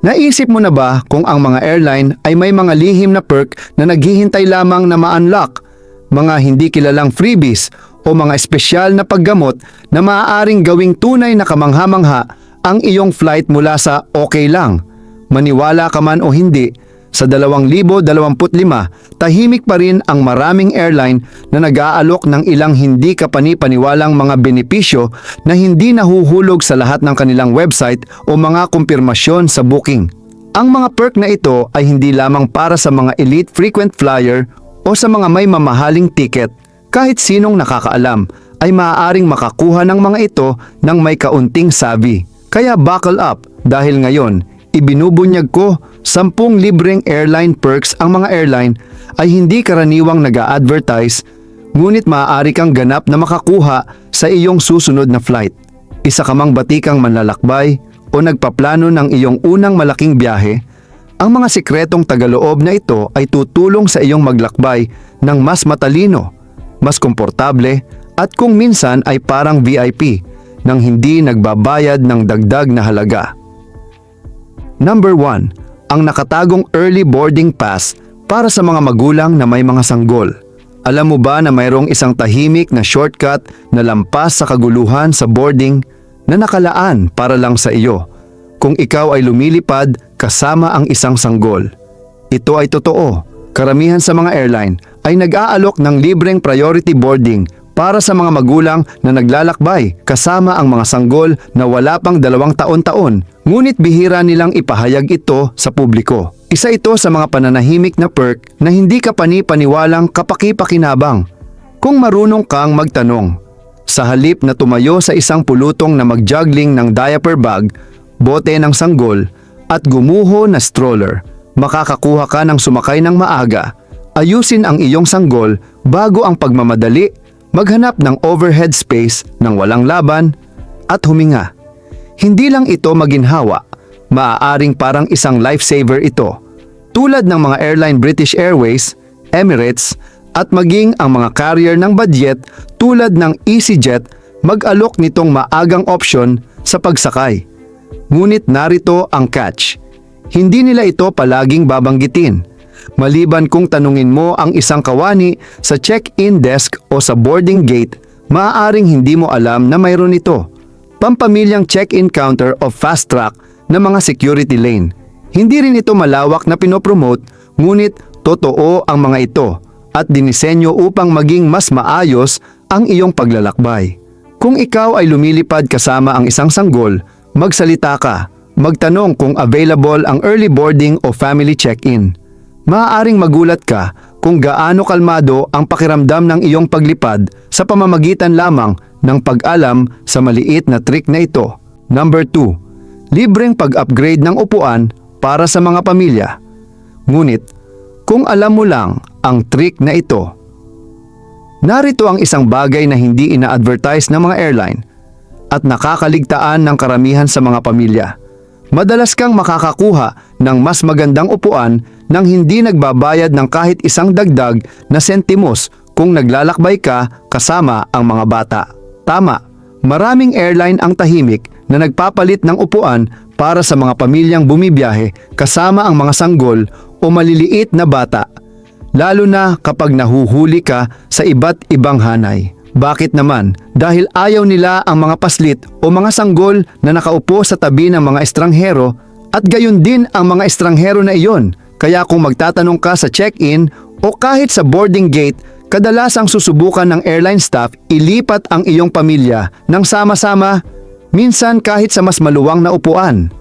Naisip mo na ba kung ang mga airline ay may mga lihim na perk na naghihintay lamang na ma-unlock? Mga hindi kilalang freebies o mga espesyal na paggamot na maaaring gawing tunay na kamangha-mangha ang iyong flight mula sa okay lang. Maniwala ka man o hindi, sa 2025, tahimik pa rin ang maraming airline na nag-aalok ng ilang hindi kapani-paniwalang mga benepisyo na hindi nahuhulog sa lahat ng kanilang website o mga kumpirmasyon sa booking. Ang mga perk na ito ay hindi lamang para sa mga elite frequent flyer o sa mga may mamahaling ticket. Kahit sinong nakakaalam ay maaaring makakuha ng mga ito ng may kaunting savvy. Kaya buckle up dahil ngayon, ibinubunyag ko 10 libreng airline perks. Ang mga airline ay hindi karaniwang nag-a-advertise, ngunit maaari kang ganap na makakuha sa iyong susunod na flight. Isa ka mang batikang manlalakbay o nagpaplano ng iyong unang malaking biyahe, ang mga sikretong tagaloob na ito ay tutulong sa iyong maglakbay ng mas matalino, mas komportable at kung minsan ay parang VIP nang hindi nagbabayad ng dagdag na halaga. Number 1. Ang nakatagong early boarding pass para sa mga magulang na may mga sanggol. Alam mo ba na mayroong isang tahimik na shortcut na lampas sa kaguluhan sa boarding na nakalaan para lang sa iyo kung ikaw ay lumilipad kasama ang isang sanggol? Ito ay totoo. Karamihan sa mga airline ay nag-aalok ng libreng priority boarding para sa mga magulang na naglalakbay kasama ang mga sanggol na wala pang 2 taon-taon, ngunit bihira nilang ipahayag ito sa publiko. Isa ito sa mga pananahimik na perk na hindi ka pani-paniwalang kapaki-pakinabang kung marunong kang magtanong. Sa halip na tumayo sa isang pulutong na mag-juggling ng diaper bag, bote ng sanggol at gumuho na stroller, makakakuha ka ng sumakay ng maaga, ayusin ang iyong sanggol bago ang pagmamadali, maghanap ng overhead space ng walang laban at huminga. Hindi lang ito maginhawa, maaaring parang isang lifesaver ito. Tulad ng mga airline British Airways, Emirates at maging ang mga carrier ng budget tulad ng EasyJet, mag-alok nitong maagang option sa pagsakay. Ngunit narito ang catch. Hindi nila ito palaging babanggitin. Maliban kung tanungin mo ang isang kawani sa check-in desk o sa boarding gate, maaaring hindi mo alam na mayroon ito. Pampamilyang check-in counter o fast track na mga security lane. Hindi rin ito malawak na pinopromote, ngunit totoo ang mga ito at dinisenyo upang maging mas maayos ang iyong paglalakbay. Kung ikaw ay lumilipad kasama ang isang sanggol, magsalita ka, magtanong kung available ang early boarding o family check-in. Maaaring magulat ka kung gaano kalmado ang pakiramdam ng iyong paglipad sa pamamagitan lamang ng pag-alam sa maliit na trick na ito. Number 2. Libreng pag-upgrade ng upuan para sa mga pamilya. Ngunit, kung alam mo lang ang trick na ito, narito ang isang bagay na hindi ina-advertise ng mga airline at nakakaligtaan ng karamihan sa mga pamilya. Madalas kang makakakuha ng mas magandang upuan nang hindi nagbabayad ng kahit isang dagdag na sentimos kung naglalakbay ka kasama ang mga bata. Tama, maraming airline ang tahimik na nagpapalit ng upuan para sa mga pamilyang bumibiyahe kasama ang mga sanggol o maliliit na bata, lalo na kapag nahuhuli ka sa iba't ibang hanay. Bakit naman? Dahil ayaw nila ang mga paslit o mga sanggol na nakaupo sa tabi ng mga estranghero at gayon din ang mga estranghero na iyon. Kaya kung magtatanong ka sa check-in o kahit sa boarding gate, kadalasang susubukan ng airline staff ilipat ang iyong pamilya ng sama-sama, minsan kahit sa mas maluwang na upuan.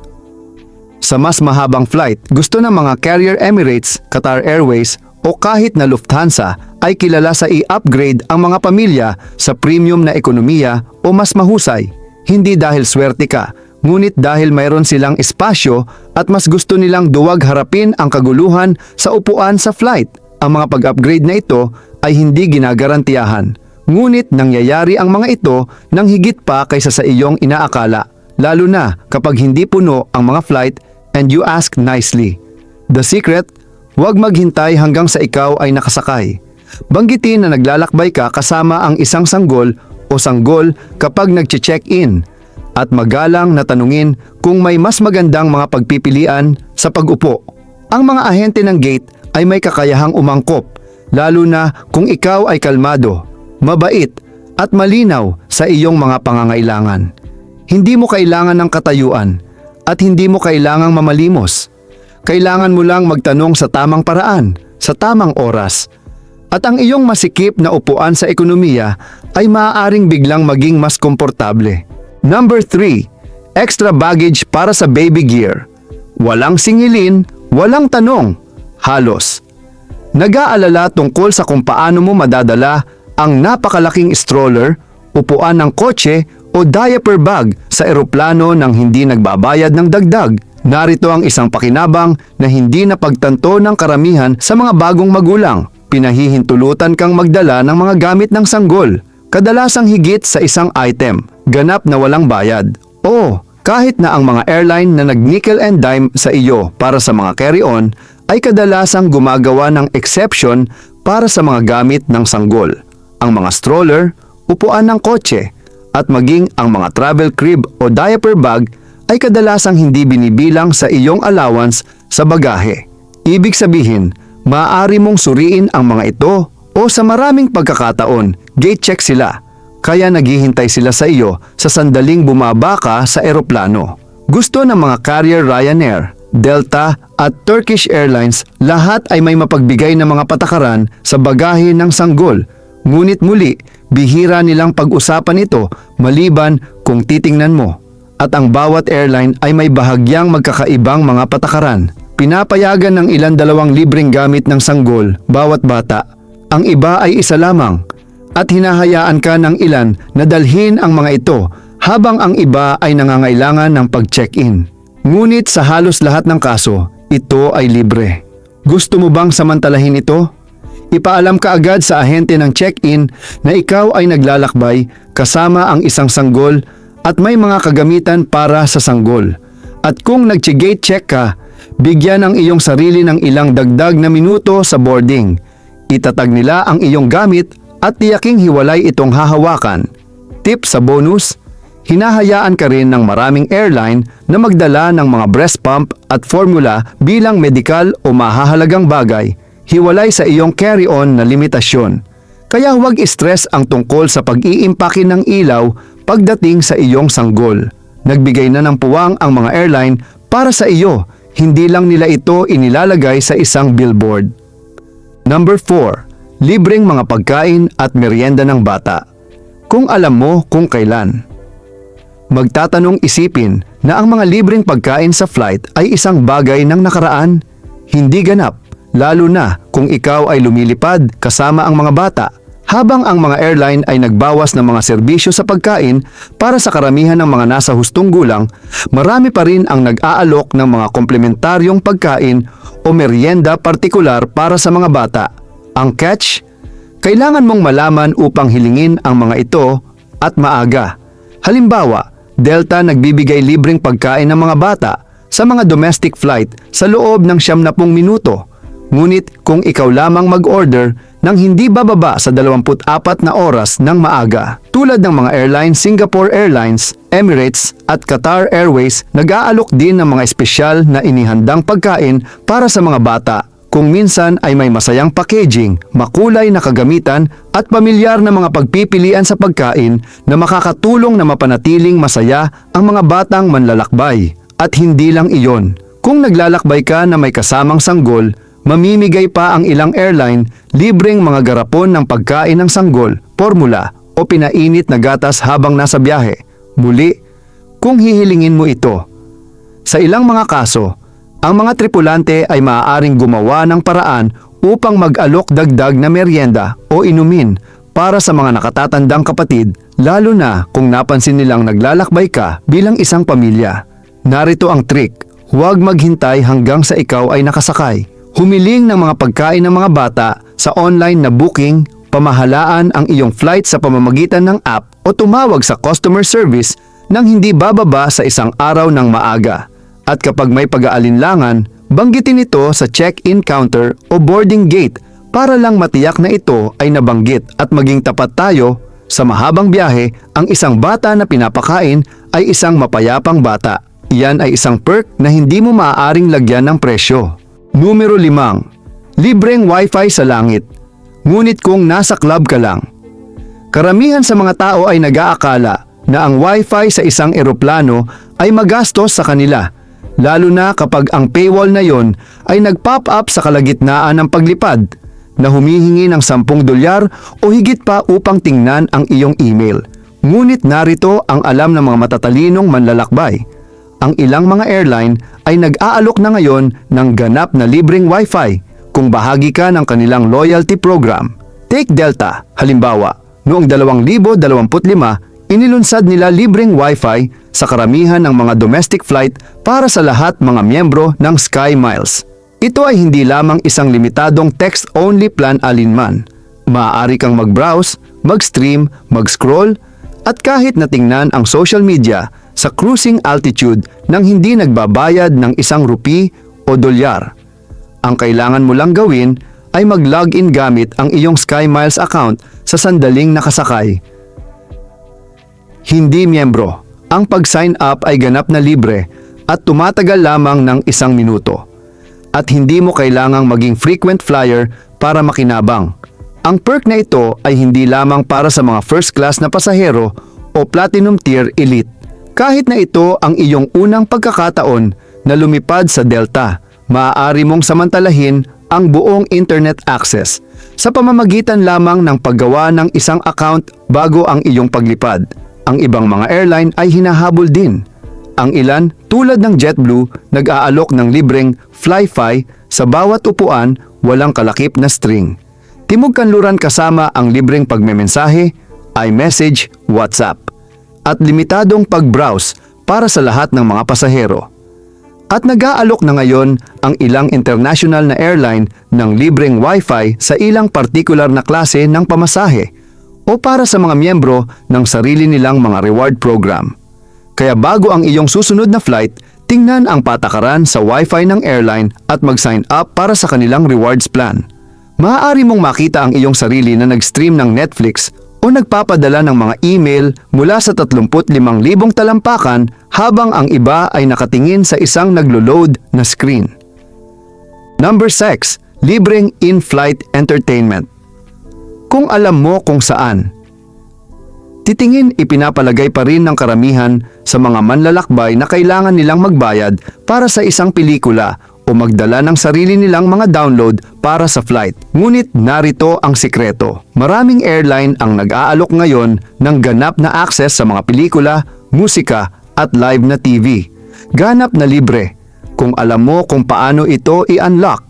Sa mas mahabang flight, gusto ng mga carrier Emirates, Qatar Airways o kahit na Lufthansa ay kilala sa i-upgrade ang mga pamilya sa premium na ekonomiya o mas mahusay. Hindi dahil swerte ka, ngunit dahil mayroon silang espasyo at mas gusto nilang duwag harapin ang kaguluhan sa upuan sa flight. Ang mga pag-upgrade na ito ay hindi ginagarantiyahan, ngunit nangyayari ang mga ito nang higit pa kaysa sa iyong inaakala, lalo na kapag hindi puno ang mga flight and you ask nicely. The secret? Huwag maghintay hanggang sa ikaw ay nakasakay. Banggitin na naglalakbay ka kasama ang isang sanggol o sanggol kapag nag-check-in. at magalang na tanungin kung may mas magandang mga pagpipilian sa pag-upo. Ang mga ahente ng gate ay may kakayahang umangkop, lalo na kung ikaw ay kalmado, mabait at malinaw sa iyong mga pangangailangan. Hindi mo kailangan ng katayuan at hindi mo kailangang mamalimos. Kailangan mo lang magtanong sa tamang paraan, sa tamang oras. At ang iyong masikip na upuan sa ekonomiya ay maaaring biglang maging mas komportable. Number 3. Extra baggage para sa baby gear. Walang singilin, walang tanong. Halos. Nag-aalala tungkol sa kung paano mo madadala ang napakalaking stroller, upuan ng kotse o diaper bag sa eroplano nang hindi nagbabayad ng dagdag. Narito ang isang pakinabang na hindi napagtanto ng karamihan sa mga bagong magulang. Pinahihintulutan kang magdala ng mga gamit ng sanggol, kadalasang higit sa isang item, ganap na walang bayad. O kahit na ang mga airline na nag-nickel and dime sa iyo para sa mga carry-on ay kadalasang gumagawa ng exception para sa mga gamit ng sanggol, ang mga stroller, upuan ng kotse, at maging ang mga travel crib o diaper bag ay kadalasang hindi binibilang sa iyong allowance sa bagahe. Ibig sabihin, maaari mong suriin ang mga ito o sa maraming pagkakataon, gate check sila. Kaya naghihintay sila sa iyo sa sandaling bumaba ka sa eroplano. Gusto ng mga carrier Ryanair, Delta at Turkish Airlines, lahat ay may mapagbigay na mga patakaran sa bagahe ng sanggol. Ngunit muli, bihira nilang pag-usapan ito maliban kung titingnan mo. At ang bawat airline ay may bahagyang magkakaibang mga patakaran. Pinapayagan ng ilan 2 libreng gamit ng sanggol bawat bata. Ang iba ay isa lamang. At hinahayaan ka ng ilan na dalhin ang mga ito habang ang iba ay nangangailangan ng pag-check-in. Ngunit sa halos lahat ng kaso, ito ay libre. Gusto mo bang samantalahin ito? Ipaalam ka agad sa ahente ng check-in na ikaw ay naglalakbay kasama ang isang sanggol at may mga kagamitan para sa sanggol. At kung nag-gate check ka, bigyan ang iyong sarili ng ilang dagdag na minuto sa boarding. Itatag nila ang iyong gamit at tiyaking hiwalay itong hahawakan. Tip sa bonus, hinahayaan ka rin ng maraming airline na magdala ng mga breast pump at formula bilang medikal o mahahalagang bagay, hiwalay sa iyong carry-on na limitasyon. Kaya huwag stress ang tungkol sa pag-iimpake ng ilaw pagdating sa iyong sanggol. Nagbigay na ng puwang ang mga airline para sa iyo, hindi lang nila ito inilalagay sa isang billboard. Number 4. Libreng mga pagkain at merienda ng bata. Kung alam mo kung kailan. Magtatanong isipin na ang mga libreng pagkain sa flight ay isang bagay ng nakaraan, hindi ganap, lalo na kung ikaw ay lumilipad kasama ang mga bata. Habang ang mga airline ay nagbawas ng mga serbisyo sa pagkain para sa karamihan ng mga nasa hustong gulang, marami pa rin ang nag-aalok ng mga komplementaryong pagkain o merienda partikular para sa mga bata. Ang catch? Kailangan mong malaman upang hilingin ang mga ito at maaga. Halimbawa, Delta nagbibigay libreng pagkain ng mga bata sa mga domestic flight sa loob ng 90 minuto. Ngunit kung ikaw lamang mag-order nang hindi bababa sa 24 na oras ng maaga, tulad ng mga airlines Singapore Airlines, Emirates at Qatar Airways, nag-aalok din ng mga espesyal na inihandang pagkain para sa mga bata. Kung minsan ay may masayang packaging, makulay na kagamitan at pamilyar na mga pagpipilian sa pagkain na makakatulong na mapanatiling masaya ang mga batang manlalakbay. At hindi lang iyon, kung naglalakbay ka na may kasamang sanggol, mamimigay pa ang ilang airline libreng mga garapon ng pagkain ng sanggol, formula o pinainit na gatas habang nasa biyahe. Muli, kung hihilingin mo ito. Sa ilang mga kaso, ang mga tripulante ay maaaring gumawa ng paraan upang mag-alok dagdag na merienda o inumin para sa mga nakatatandang kapatid, lalo na kung napansin nilang naglalakbay ka bilang isang pamilya. Narito ang trick, huwag maghintay hanggang sa ikaw ay nakasakay. Humiling ng mga pagkain ng mga bata sa online na booking, pamahalaan ang iyong flight sa pamamagitan ng app o tumawag sa customer service nang hindi bababa sa isang araw ng maaga. At kapag may pag-aalinlangan, banggitin ito sa check-in counter o boarding gate para lang matiyak na ito ay nabanggit at maging tapat tayo Sa mahabang biyahe, ang isang bata na pinapakain ay isang mapayapang bata. Iyan ay isang perk na hindi mo maaaring lagyan ng presyo. Numero 5. Libreng Wi-Fi sa langit. Ngunit kung nasa club ka lang. Karamihan sa mga tao ay nag-aakala na ang Wi-Fi sa isang eroplano ay magastos sa kanila, lalo na kapag ang paywall na yon ay nag-pop up sa kalagitnaan ng paglipad na humihingi ng $10 o higit pa upang tingnan ang iyong email. Ngunit narito ang alam ng mga matatalinong manlalakbay. Ang ilang mga airline ay nag-aalok na ngayon ng ganap na libreng Wi-Fi kung bahagi ka ng kanilang loyalty program. Take Delta, halimbawa, noong 2025, inilunsad nila libreng Wi-Fi sa karamihan ng mga domestic flight para sa lahat mga miyembro ng Sky Miles. Ito ay hindi lamang isang limitadong text-only plan alinman. Maaari kang mag-browse, mag-stream, mag-scroll, at kahit natingnan ang social media sa cruising altitude nang hindi nagbabayad ng ₱1 o $1. Ang kailangan mo lang gawin ay mag-login gamit ang iyong Sky Miles account sa sandaling nakasakay. Hindi miyembro. Ang pag-sign up ay ganap na libre at tumatagal lamang ng 1 minuto. At hindi mo kailangang maging frequent flyer para makinabang. Ang perk na ito ay hindi lamang para sa mga first class na pasahero o platinum tier elite. Kahit na ito ang iyong unang pagkakataon na lumipad sa Delta, maaari mong samantalahin ang buong internet access sa pamamagitan lamang ng paggawa ng isang account bago ang iyong paglipad. Ang ibang mga airline ay hinahabol din. Ang ilan, tulad ng JetBlue, nag-aalok ng libreng Fly-Fi sa bawat upuan, walang kalakip na string. Timog kanluran kasama ang libreng pagmemensahe, iMessage, WhatsApp, at limitadong pag-browse para sa lahat ng mga pasahero. At nag-aalok na ngayon ang ilang international na airline ng libreng Wi-Fi sa ilang partikular na klase ng pamasahe o para sa mga miyembro ng sarili nilang mga reward program. Kaya bago ang iyong susunod na flight, tingnan ang patakaran sa Wi-Fi ng airline at mag-sign up para sa kanilang rewards plan. Maaari mong makita ang iyong sarili na nag-stream ng Netflix o nagpapadala ng mga email mula sa 35,000 talampakan habang ang iba ay nakatingin sa isang naglo-load na screen. Number 6. Libreng in-flight entertainment. Kung alam mo kung saan. Titingin ipinapalagay pa rin ng karamihan sa mga manlalakbay na kailangan nilang magbayad para sa isang pelikula o magdala ng sarili nilang mga download para sa flight. Ngunit narito ang sikreto. Maraming airline ang nag-aalok ngayon ng ganap na access sa mga pelikula, musika at live na TV. Ganap na libre. Kung alam mo kung paano ito i-unlock.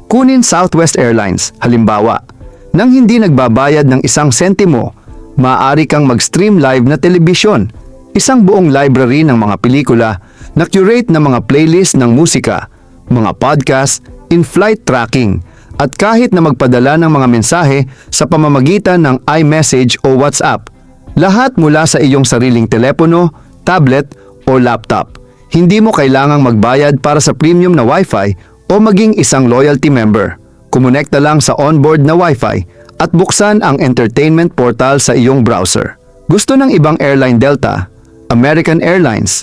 Kunin Southwest Airlines, halimbawa. Nang hindi nagbabayad ng 1 sentimo, maaari kang mag-stream live na telebisyon, isang buong library ng mga pelikula na curate ng mga playlist ng musika, mga podcast, in-flight tracking, at kahit na magpadala ng mga mensahe sa pamamagitan ng iMessage o WhatsApp, lahat mula sa iyong sariling telepono, tablet o laptop. Hindi mo kailangang magbayad para sa premium na Wi-Fi o maging isang loyalty member. Kumonekta lang sa onboard na Wi-Fi at buksan ang entertainment portal sa iyong browser. Gusto ng ibang airline Delta, American Airlines,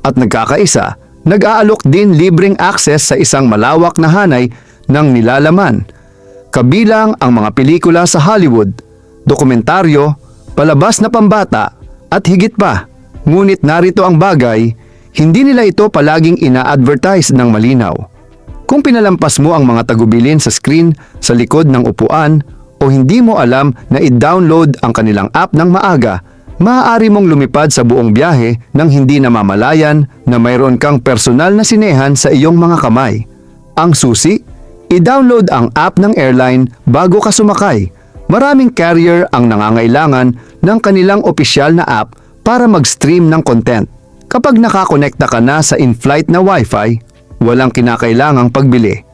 at nagkakaisa, nag-aalok din libreng access sa isang malawak na hanay ng nilalaman. Kabilang ang mga pelikula sa Hollywood, dokumentaryo, palabas na pambata, at higit pa. Ngunit narito ang bagay, hindi nila ito palaging ina-advertise ng malinaw. Kung pinalampas mo ang mga tagubilin sa screen sa likod ng upuan o hindi mo alam na i-download ang kanilang app ng maaga, maaari mong lumipad sa buong biyahe nang hindi namamalayan na mayroon kang personal na sinehan sa iyong mga kamay. Ang susi, i-download ang app ng airline bago ka sumakay. Maraming carrier ang nangangailangan ng kanilang opisyal na app para mag-stream ng content. Kapag nakakonekta ka na sa in-flight na Wi-Fi, walang kinakailangang pagbili.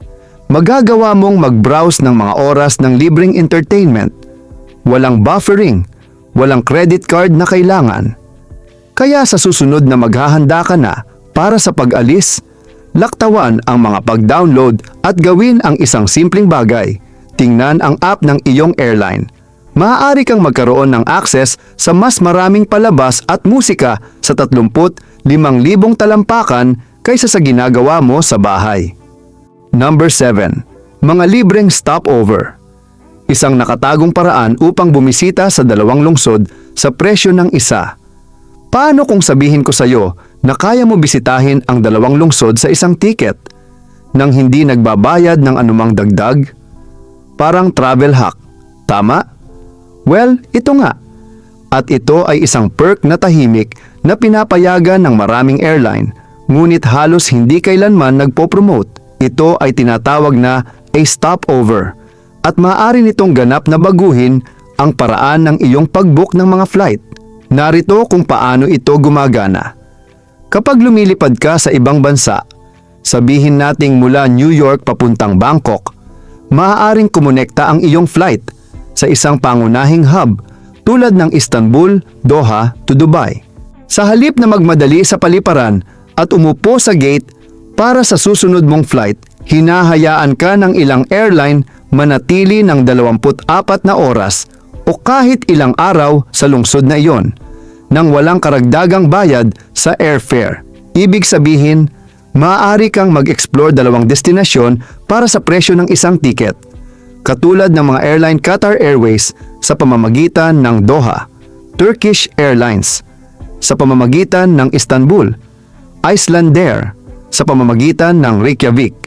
Magagawa mong mag-browse ng mga oras ng libreng entertainment. Walang buffering, walang credit card na kailangan. Kaya sa susunod na maghahanda ka na para sa pag-alis, laktawan ang mga pag-download at gawin ang isang simpleng bagay. Tingnan ang app ng iyong airline. maaari kang magkaroon ng access sa mas maraming palabas at musika sa 35,000 talampakan kaysa sa ginagawa mo sa bahay. Number 7. Mga libreng stopover. Isang nakatagong paraan upang bumisita sa dalawang lungsod sa presyo ng isa. Paano kung sabihin ko sa iyo na kaya mo bisitahin ang dalawang lungsod sa isang ticket nang hindi nagbabayad ng anumang dagdag? Parang travel hack, tama? Well, ito nga. At ito ay isang perk na tahimik na pinapayagan ng maraming airline, ngunit halos hindi kailanman nagpo-promote. Ito ay tinatawag na a stopover at maaari nitong ganap na baguhin ang paraan ng iyong pag-book ng mga flight. Narito kung paano ito gumagana. Kapag lumilipad ka sa ibang bansa, sabihin nating mula New York papuntang Bangkok, maaaring kumonekta ang iyong flight sa isang pangunahing hub tulad ng Istanbul, Doha to Dubai. Sa halip na magmadali sa paliparan at umupo sa gate para sa susunod mong flight, hinahayaan ka ng ilang airline manatili ng 24 na oras o kahit ilang araw sa lungsod na iyon nang walang karagdagang bayad sa airfare. Ibig sabihin, maaari kang mag-explore dalawang destinasyon para sa presyo ng isang tiket, katulad ng mga airline Qatar Airways sa pamamagitan ng Doha, Turkish Airlines sa pamamagitan ng Istanbul, Icelandair sa pamamagitan ng Reykjavik,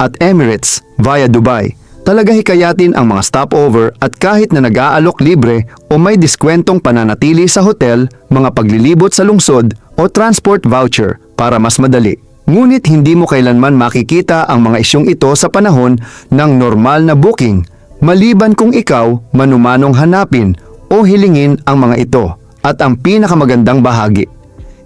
at Emirates via Dubai. Talaga hikayatin ang mga stopover at kahit na nag-aalok libre o may diskwentong pananatili sa hotel, mga paglilibot sa lungsod o transport voucher para mas madali. Ngunit hindi mo kailanman makikita ang mga isyong ito sa panahon ng normal na booking, maliban kung ikaw manumanong hanapin o hilingin ang mga ito. At ang pinakamagandang bahagi,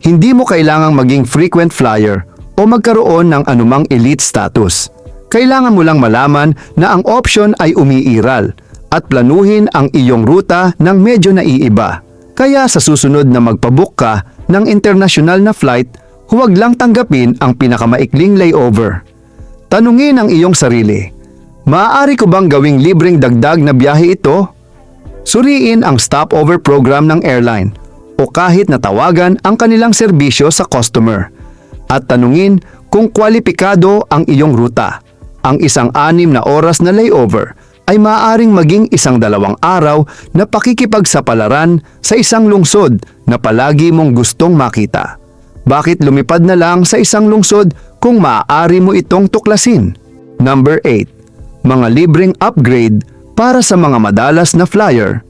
hindi mo kailangang maging frequent flyer o magkaroon ng anumang elite status. Kailangan mo lang malaman na ang option ay umiiral at planuhin ang iyong ruta ng medyo naiiba. Kaya sa susunod na magpabook ka ng international na flight, huwag lang tanggapin ang pinakamaikling layover. Tanungin ang iyong sarili, maaari ko bang gawing libreng dagdag na biyahe ito? Suriin ang stopover program ng airline o kahit natawagan ang kanilang serbisyo sa customer at tanungin kung kwalipikado ang iyong ruta. Ang isang 6 na oras na layover ay maaaring maging 1-2 araw na pakikipagsapalaran sa isang lungsod na palagi mong gustong makita. Bakit lumipad na lang sa isang lungsod kung maaari mo itong tuklasin? Number 8. Mga libreng upgrade para sa mga madalas na flyer.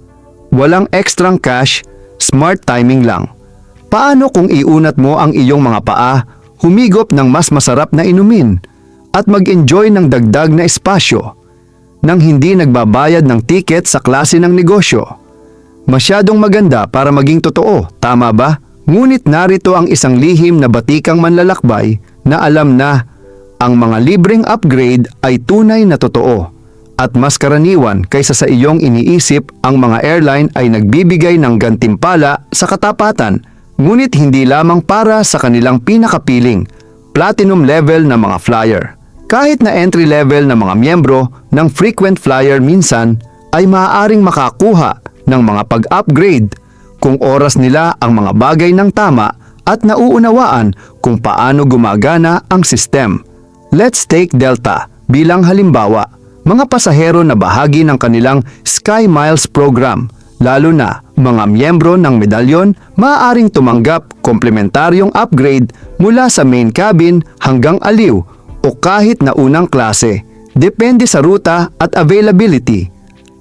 Walang ekstrang cash, smart timing lang. Paano kung iunat mo ang iyong mga paa, humigop ng mas masarap na inumin, at mag-enjoy ng dagdag na espasyo nang hindi nagbabayad ng tiket sa klase ng negosyo? Masyadong maganda para maging totoo, tama ba? Ngunit narito ang isang lihim na batikang manlalakbay na alam na ang mga libreng upgrade ay tunay na totoo at mas karaniwan kaysa sa iyong iniisip. Ang mga airline ay nagbibigay ng gantimpala sa katapatan, ngunit hindi lamang para sa kanilang pinakapiling, platinum level na mga flyer. Kahit na entry level na mga miyembro ng frequent flyer minsan ay maaaring makakuha ng mga pag-upgrade kung oras nila ang mga bagay ng tama at nauunawaan kung paano gumagana ang system. Let's take Delta bilang halimbawa. Mga pasahero na bahagi ng kanilang Sky Miles program, lalo na mga miyembro ng medalyon, maaaring tumanggap komplementaryong upgrade mula sa main cabin hanggang aliw o kahit na unang klase, depende sa ruta at availability.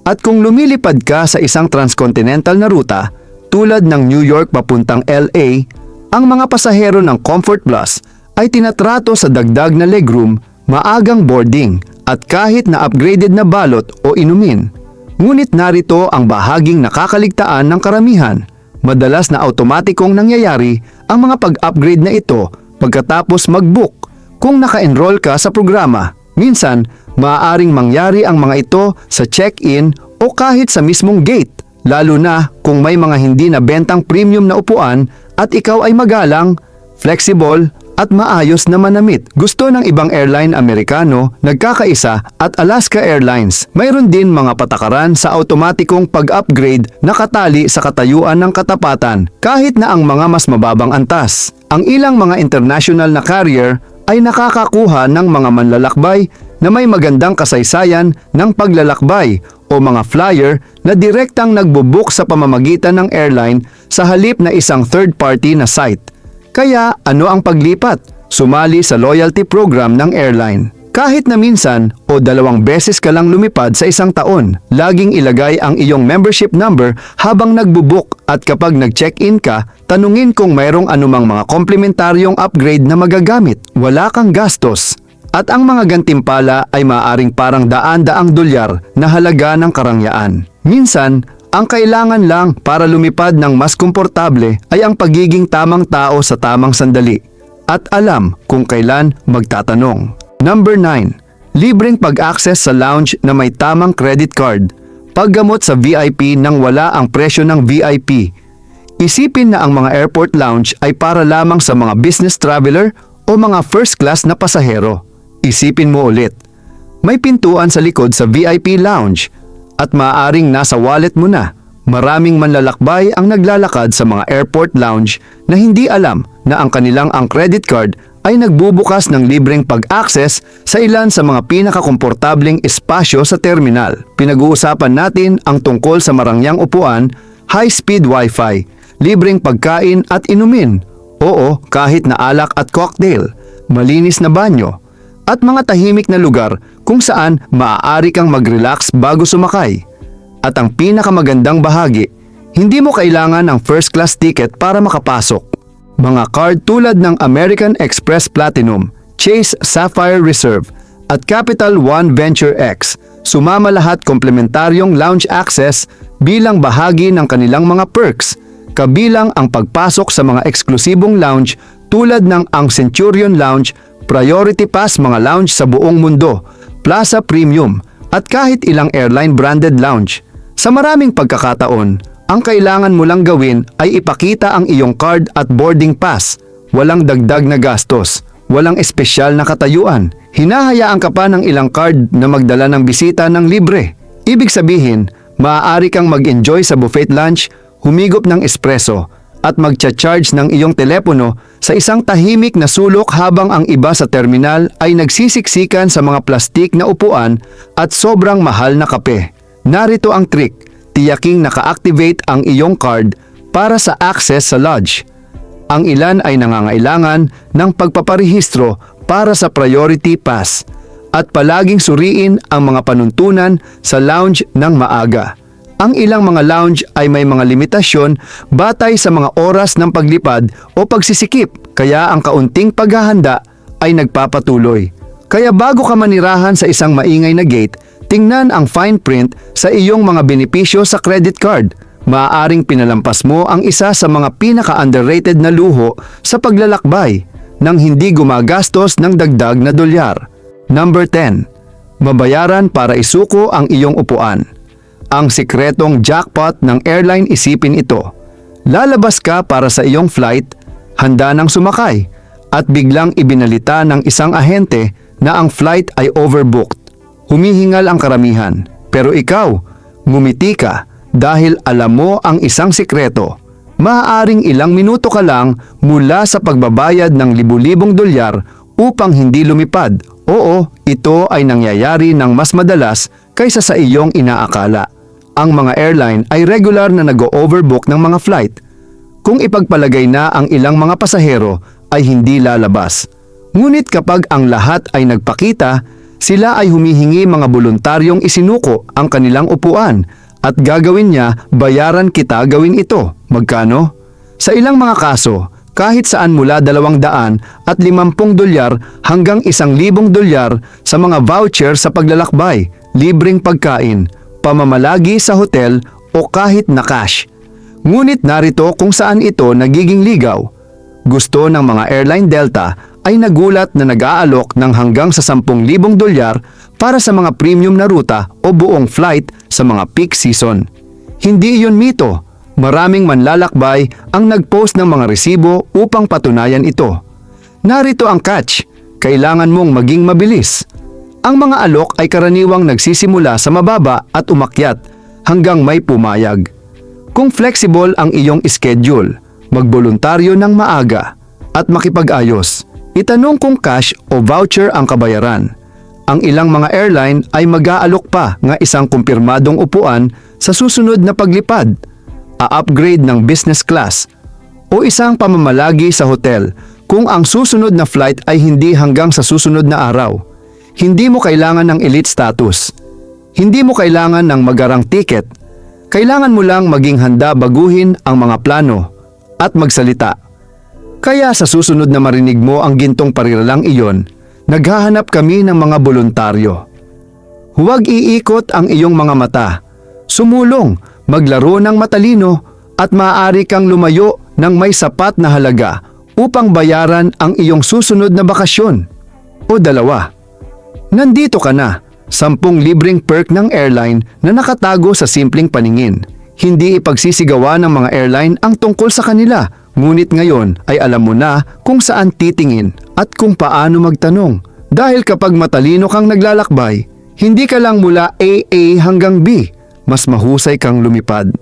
At kung lumilipad ka sa isang transcontinental na ruta tulad ng New York papuntang LA, ang mga pasahero ng Comfort Plus ay tinatrato sa dagdag na legroom, maagang boarding at kahit na upgraded na balot o inumin. Ngunit narito ang bahaging nakakaligtaan ng karamihan. Madalas na automatikong nangyayari ang mga pag-upgrade na ito pagkatapos mag-book. Kung naka-enroll ka sa programa, minsan maaaring mangyari ang mga ito sa check-in o kahit sa mismong gate, lalo na kung may mga hindi na bentang premium na upuan at ikaw ay magalang, flexible at maayos na manamit. Gusto ng ibang airline Amerikano, nagkakaisa at Alaska Airlines. Mayroon din mga patakaran sa automatikong pag-upgrade na katali sa katayuan ng katapatan kahit na ang mga mas mababang antas. Ang ilang mga international na carrier ay nakakakuha ng mga manlalakbay na may magandang kasaysayan ng paglalakbay o mga flyer na direktang nagbubook sa pamamagitan ng airline sa halip na isang third party na site. Kaya ano ang paglipat? Sumali sa loyalty program ng airline. Kahit na minsan o 2 beses ka lang lumipad sa isang taon, laging ilagay ang iyong membership number habang nagbubook at kapag nag-check-in ka, tanungin kung mayroong anumang mga komplementaryong upgrade na magagamit. Wala kang gastos. At ang mga gantimpala ay maaaring parang daan-daang dolyar na halaga ng karangyaan. Minsan, ang kailangan lang para lumipad ng mas komportable ay ang pagiging tamang tao sa tamang sandali at alam kung kailan magtatanong. Number 9. Libreng pag-access sa lounge na may tamang credit card. Paggamot sa VIP nang wala ang presyo ng VIP. Isipin na ang mga airport lounge ay para lamang sa mga business traveler o mga first class na pasahero. Isipin mo ulit. May pintuan sa likod sa VIP lounge at maaaring nasa wallet mo na. Maraming manlalakbay ang naglalakad sa mga airport lounge na hindi alam na ang kanilang credit card ay nagbubukas ng libreng pag-access sa ilan sa mga pinakakomportableng espasyo sa terminal. Pinag-uusapan natin ang tungkol sa marangyang upuan, high-speed wifi, libreng pagkain at inumin. Oo, kahit na alak at cocktail, malinis na banyo, at mga tahimik na lugar kung saan maaari kang mag-relax bago sumakay. At ang pinakamagandang bahagi, hindi mo kailangan ng first class ticket para makapasok. Mga card tulad ng American Express Platinum, Chase Sapphire Reserve at Capital One Venture X, sumama lahat komplementaryong lounge access bilang bahagi ng kanilang mga perks, kabilang ang pagpasok sa mga eksklusibong lounge tulad ng ang Centurion Lounge, Priority Pass mga lounge sa buong mundo, Plaza Premium, at kahit ilang airline branded lounge. Sa maraming pagkakataon, ang kailangan mo lang gawin ay ipakita ang iyong card at boarding pass. Walang dagdag na gastos, walang espesyal na katayuan. Hinahayaan ka pa ng ilang card na magdala ng bisita ng libre. Ibig sabihin, maaari kang mag-enjoy sa buffet lunch, humigop ng espresso, at magcha-charge ng iyong telepono sa isang tahimik na sulok habang ang iba sa terminal ay nagsisiksikan sa mga plastik na upuan at sobrang mahal na kape. Narito ang trick, tiyaking naka-activate ang iyong card para sa access sa lodge. Ang ilan ay nangangailangan ng pagpaparehistro para sa priority pass at palaging suriin ang mga panuntunan sa lounge ng maaga. Ang ilang mga lounge ay may mga limitasyon batay sa mga oras ng paglipad o pagsisikip, kaya ang kaunting paghahanda ay nagpapatuloy. Kaya bago ka manirahan sa isang maingay na gate, tingnan ang fine print sa iyong mga benepisyo sa credit card. Maaaring pinalampas mo ang isa sa mga pinaka-underrated na luho sa paglalakbay nang hindi gumagastos ng dagdag na dolyar. Number 10. Mabayaran para isuko ang iyong upuan. Ang sikretong jackpot ng airline, isipin ito. Lalabas ka para sa iyong flight, handa nang sumakay, at biglang ibinalita ng isang ahente na ang flight ay overbooked. Humihingal ang karamihan, pero ikaw, ngumiti ka dahil alam mo ang isang sikreto. Maaaring ilang minuto ka lang mula sa pagbabayad ng libu-libong dolyar upang hindi lumipad. Oo, ito ay nangyayari ng mas madalas kaysa sa iyong inaakala. Ang mga airline ay regular na nag-overbook ng mga flight. Kung ipagpalagay na ang ilang mga pasahero ay hindi lalabas. Ngunit kapag ang lahat ay nagpakita, sila ay humihingi mga voluntaryong isinuko ang kanilang upuan at gagawin niya, bayaran kita gawin ito. Magkano? Sa ilang mga kaso, kahit saan mula 200 at 50 dolyar hanggang 1,000 dolyar sa mga voucher sa paglalakbay, libreng pagkain, pamamalagi sa hotel o kahit na cash. Ngunit narito kung saan ito nagiging ligaw. Gusto ng mga airline Delta ay nagulat na nag-aalok ng hanggang sa 10,000 dolyar para sa mga premium na ruta o buong flight sa mga peak season. Hindi iyon mito. Maraming manlalakbay ang nag-post ng mga resibo upang patunayan ito. Narito ang catch. Kailangan mong maging mabilis. Ang mga alok ay karaniwang nagsisimula sa mababa at umakyat hanggang may pumayag. Kung flexible ang iyong schedule, magboluntaryo ng maaga at makipag-ayos. Itanong kung cash o voucher ang kabayaran. Ang ilang mga airline ay mag-aalok pa ng isang kumpirmadong upuan sa susunod na paglipad, a-upgrade ng business class, o isang pamamalagi sa hotel kung ang susunod na flight ay hindi hanggang sa susunod na araw. Hindi mo kailangan ng elite status. Hindi mo kailangan ng magarang ticket. Kailangan mo lang maging handa baguhin ang mga plano at magsalita. Kaya sa susunod na marinig mo ang gintong pariralang iyon, naghahanap kami ng mga voluntaryo. Huwag iikot ang iyong mga mata. Sumulong, maglaro ng matalino at maaari kang lumayo ng may sapat na halaga upang bayaran ang iyong susunod na bakasyon. O dalawa. Nandito ka na, 10 libreng perk ng airline na nakatago sa simpleng paningin. Hindi ipagsisigawa ng mga airline ang tungkol sa kanila, ngunit ngayon ay alam mo na kung saan titingin at kung paano magtanong. Dahil kapag matalino kang naglalakbay, hindi ka lang mula AA hanggang B, mas mahusay kang lumipad.